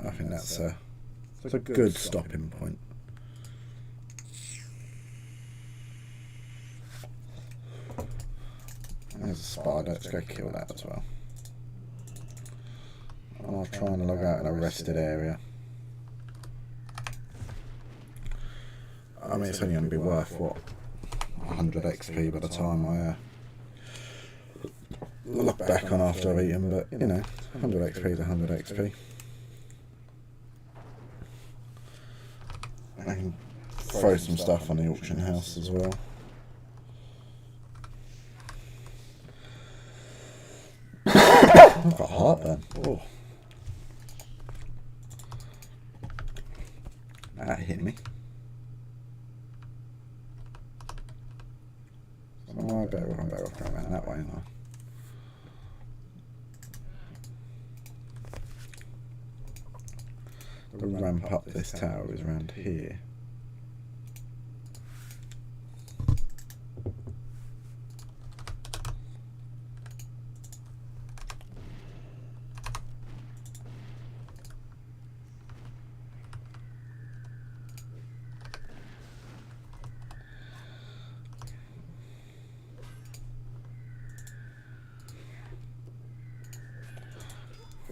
I think that's a good stopping point. There's a spider, let's go kill that as well. And I'll try and log out in a rested area. I mean, it's only going to be worth, what, 100 XP by the time I look back on after I've eaten, but you know, 100 XP is 100 XP. I can throw some stuff on the auction house as well. I've got heartburn. Oh. That hit me. I'm better off going around that way, aren't I? The ramp up this tower is around here.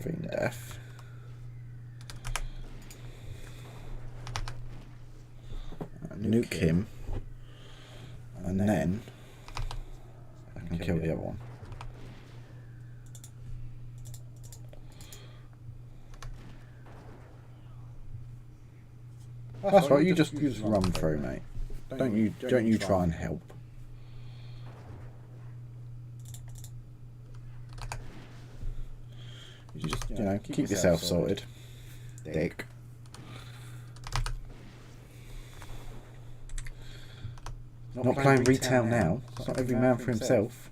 Fiend F. Nuke him, and then I can kill the other one. That's right. You just run through, mate. Don't you try and help. You just keep yourself sorted, dick. Not playing retail now. It's not every man for himself.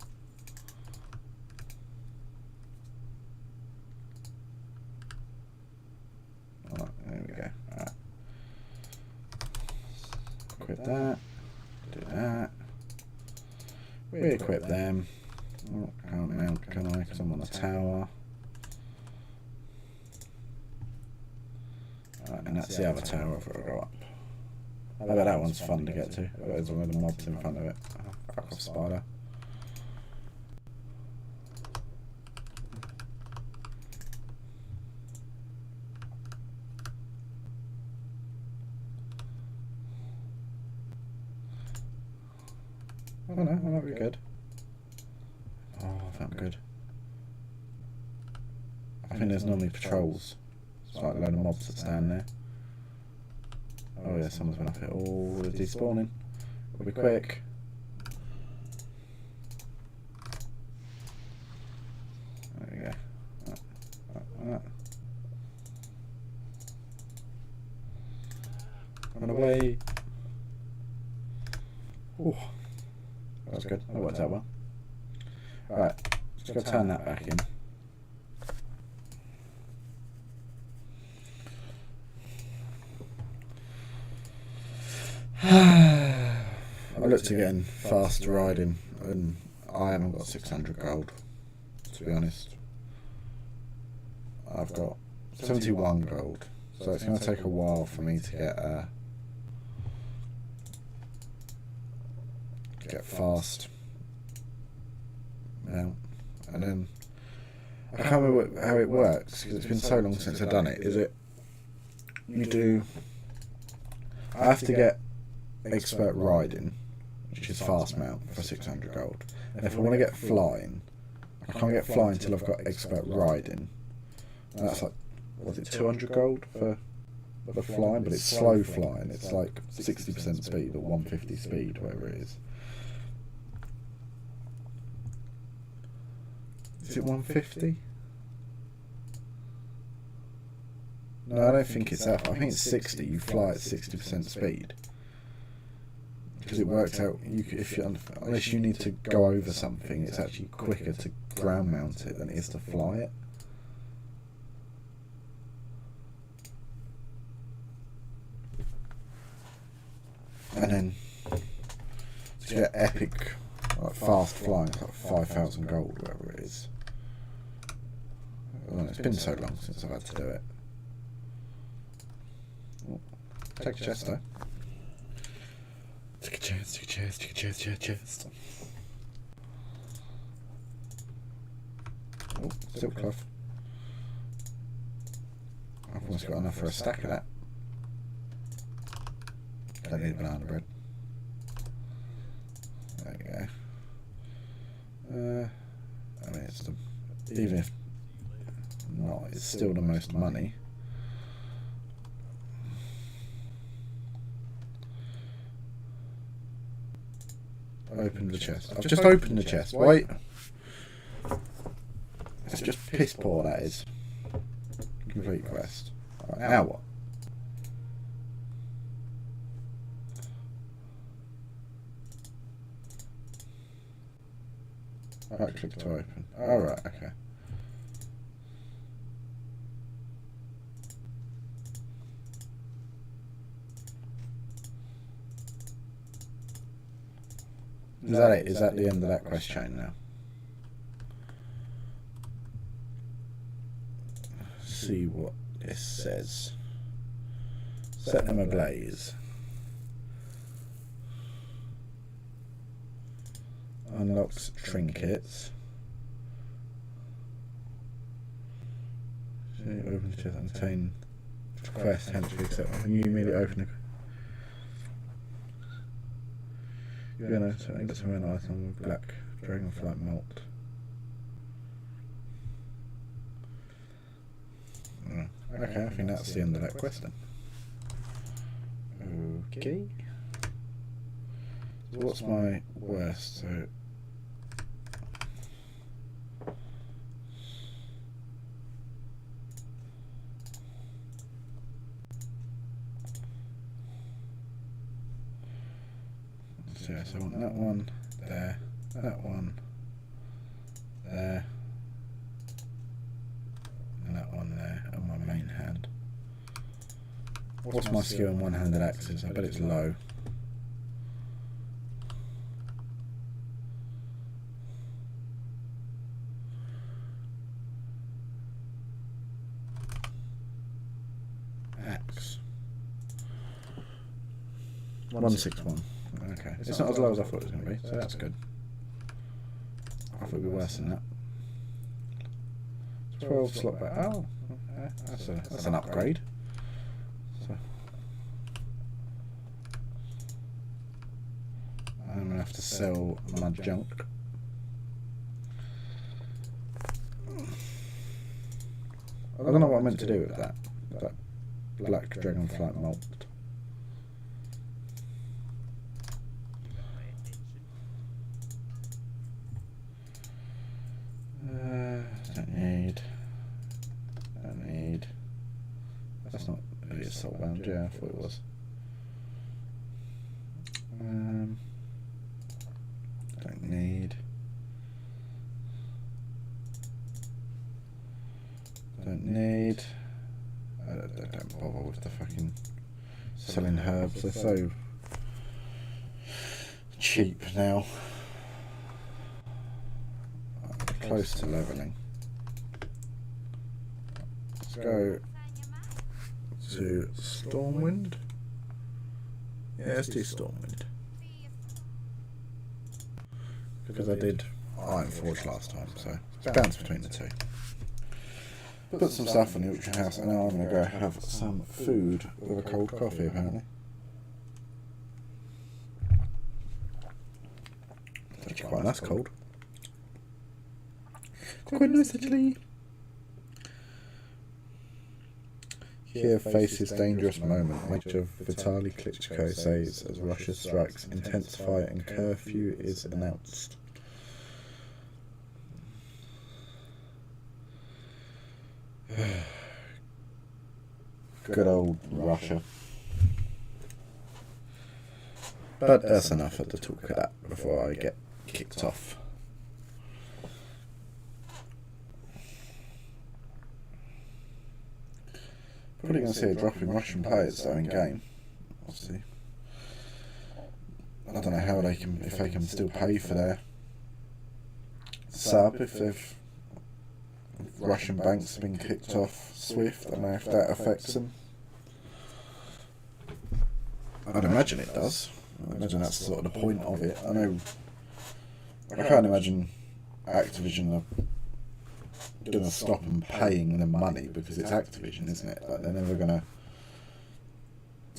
Alright, there we go. Alright. Equip that. Do that. Re-equip them. Oh, can't mount, can I? Because I'm on a tower. Alright, and that's the other tower if I go up. I bet that one's fun to get to. There's one of the mobs in front of it. Oh, fuck off, spider. Oh no, that might be good. Oh, I felt good. I think there's normally patrols. It's like a load of mobs that stand there. Oh yeah, someone's been up here. Oh, they're despawning. We'll be quick. There we go. Run away. Oh, that was good. That worked out well. Right, let's go turn that back in. I looked again, fast riding, and I haven't got 600 gold, to be honest. I've got 71 gold, so it's going to take a while for me to get fast. Now, and then I can't remember how it works because it's been so long since I've done it. Is it I have to get expert riding, which is fast mount, for 600 gold. And if I want to get flying, I can't get flying until I've got expert riding. And that's like, was it 200 gold for the flying? But it's slow flying. It's like 60% speed or 150 speed, whatever it is. Is it 150? No, I don't think it's that. I think it's 60. You fly at 60% speed. Because it works out, unless you need to go over something, it's actually quicker to ground mount it than it is to fly it. And then to get epic, like fast flying, it's like 5,000 gold, whatever it is. Well, it's been so long since I've had to do it. Oh, take a chest though. Take a chest. Oh, silk cloth. I've almost got enough for a stack of that. Don't need banana bread. There we go. I mean, it's even if not, it's still the most money. Open the chest. I've just opened the chest. Wait. It's just piss poor, that is. Complete quest. Right, now what? Right click to open. Alright, okay. Is that it? Is that the end of that quest chain now? See what this says. Set them ablaze. Unlocks trinkets. Open the chest and obtain quest, hence we accept. You immediately open it. You're gonna get some random item with black dragonflight malt. Okay, I think that's the end of that quest then. Okay. So what's my worst? So I want that one there, that one there, and that one there on my main hand. What's my skill in one-handed axes? I bet it's low. Axe. 161. Okay, it's not as low as I thought it was going to be, so that's good. I thought it would be worse than that. 12 slot back. Oh, that's an upgrade. So I'm going to have to sell my junk. I don't know what I meant to do with that black dragonflight malt. Don't need. That's not really assault bound. Yeah, I thought it was. Don't need. Don't need. I don't bother with the fucking selling herbs. They're so cheap now. Close to leveling. Let's go to Stormwind. Yeah, let's do Stormwind. Because I did Iron Forge last time, so it's bounce between the two. Put some stuff in the auction house, and now I'm going to go have some food with a cold coffee, apparently. It's actually quite nice cold. Quite nice, actually. Kiev faces dangerous moment. Major Vitaly Klitschko says as Russia strikes intense fight and curfew is announced. Good old Russia. But that's enough of the talk of that before I get kicked off. Probably going to see a drop in Russian players though in game. Obviously, I don't know how they can, if they can still pay for their sub if Russian banks have been kicked off Swift. I don't know if that affects them. I'd imagine it does. I imagine that's sort of the point of it. I can't imagine Activision are going to stop them paying them money because it's Activision, isn't it? Like, they're never going to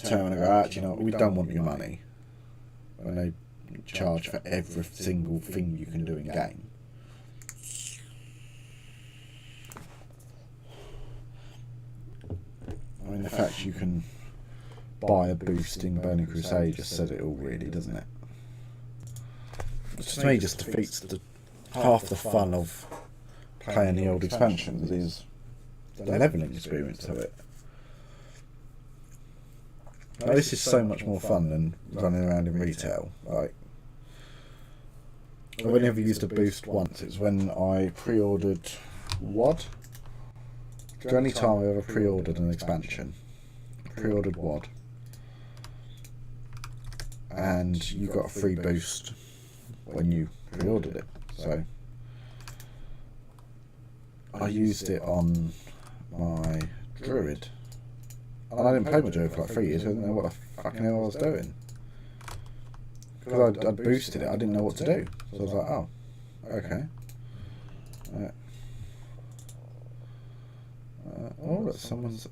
turn and go, actually, you know, we don't want your money. When they charge for every single thing you can do in game. the fact you can buy a boost in Burning Crusade just says it all, really, doesn't it? Which to me just defeats half the fun of playing the old expansions is the levelling experience of it. Now, this is so much more fun than running around in retail. Like, I've only ever used a boost once. It's when I pre-ordered WoD. The only time I ever pre-ordered an expansion. I pre-ordered WoD. And you got a free boost when you pre-ordered it. So I used it on my Druid. And I didn't play my Druid for like 3 years. I didn't know what the fucking hell I was doing. Because I'd boosted it, I didn't know what to do. So I was like, oh, okay. Oh, look, someone's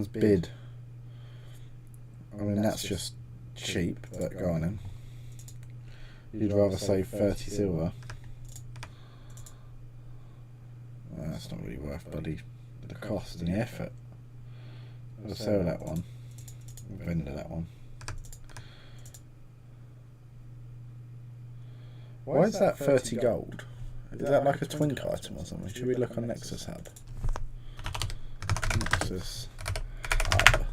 bid. I mean, that's just cheap, but go on then. You'd rather save 30 silver. Well, that's not really worth bloody the cost and the effort. I'll sell that one. Vendor that one. Why is that 30 gold? Is that like a twink item or something? Should we look on Nexus Hub? Nexus Hub.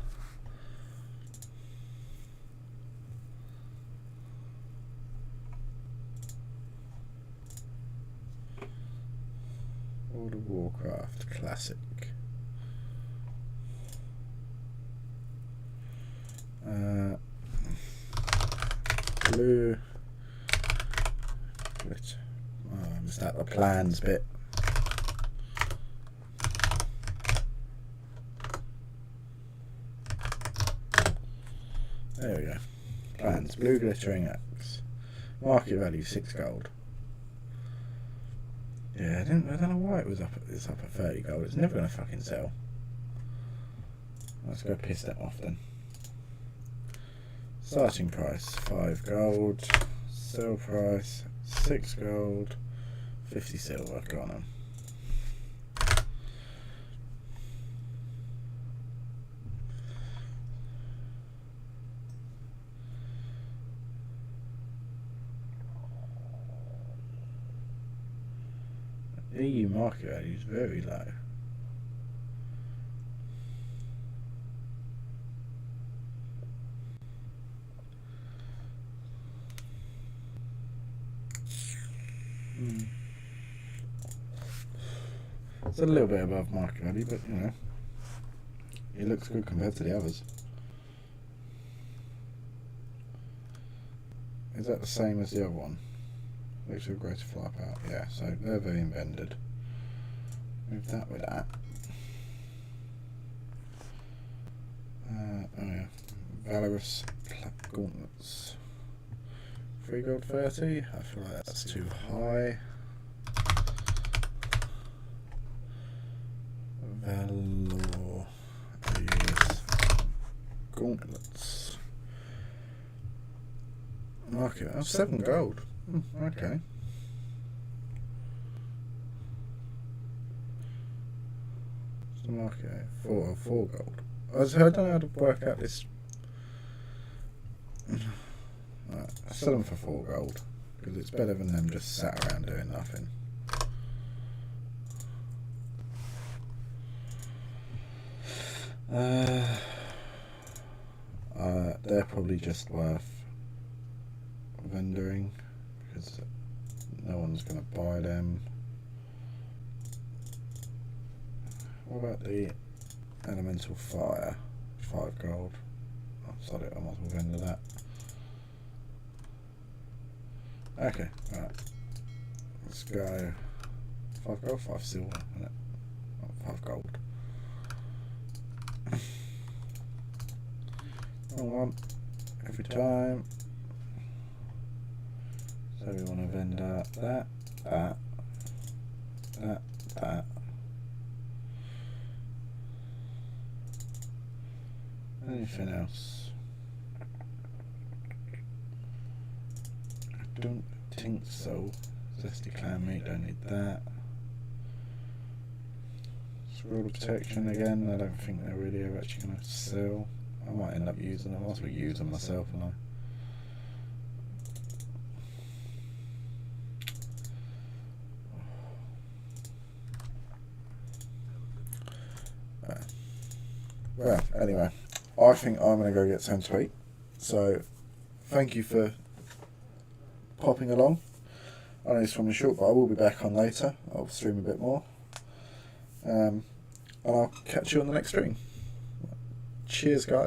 World of Warcraft Classic. Blue. Oh, I missed out the plans bit. There we go. Plans. Blue glittering axe. Market value 6 gold. Yeah, I don't know why it's up at 30 gold. It's never gonna fucking sell. Let's go piss that off then. Starting price 5 gold. Sell price 6 gold. 50 silver. Go on then. EU market value is very low. It's a little bit above market value, but you know, it looks good compared to the others. Is that the same as the other one? Looks a greater fly power. Yeah, so they're very invented. Move that with that. Oh yeah, Valorous Gauntlets. 3 gold 30. I feel like that's too high. Valorous Gauntlets. Market. Oh, 7 gold. Okay. What's the market? 4 gold. I don't know how to work out this. Right, I sell them for 4 gold because it's better than them just sat around doing nothing. They're probably just worth vendoring because no one's going to buy them. What about the Elemental Fire? 5 gold. Oh, sorry, I might as well vendor that. Okay, right. Let's go 5 gold, 5 silver, isn't it? Oh, 5 gold. Wrong one. Every time. So we want to vendor that. Anything else? I don't think so. Zesty clan meat, don't need that. Rule of Protection again. I don't think they're really ever actually going to sell. I might end up using them. I might as well use them myself, and well, anyway, I think I'm going to go get something to eat. So, thank you for popping along. I know it's from the short, but I will be back on later. I'll stream a bit more. And I'll catch you on the next stream. Cheers, guys.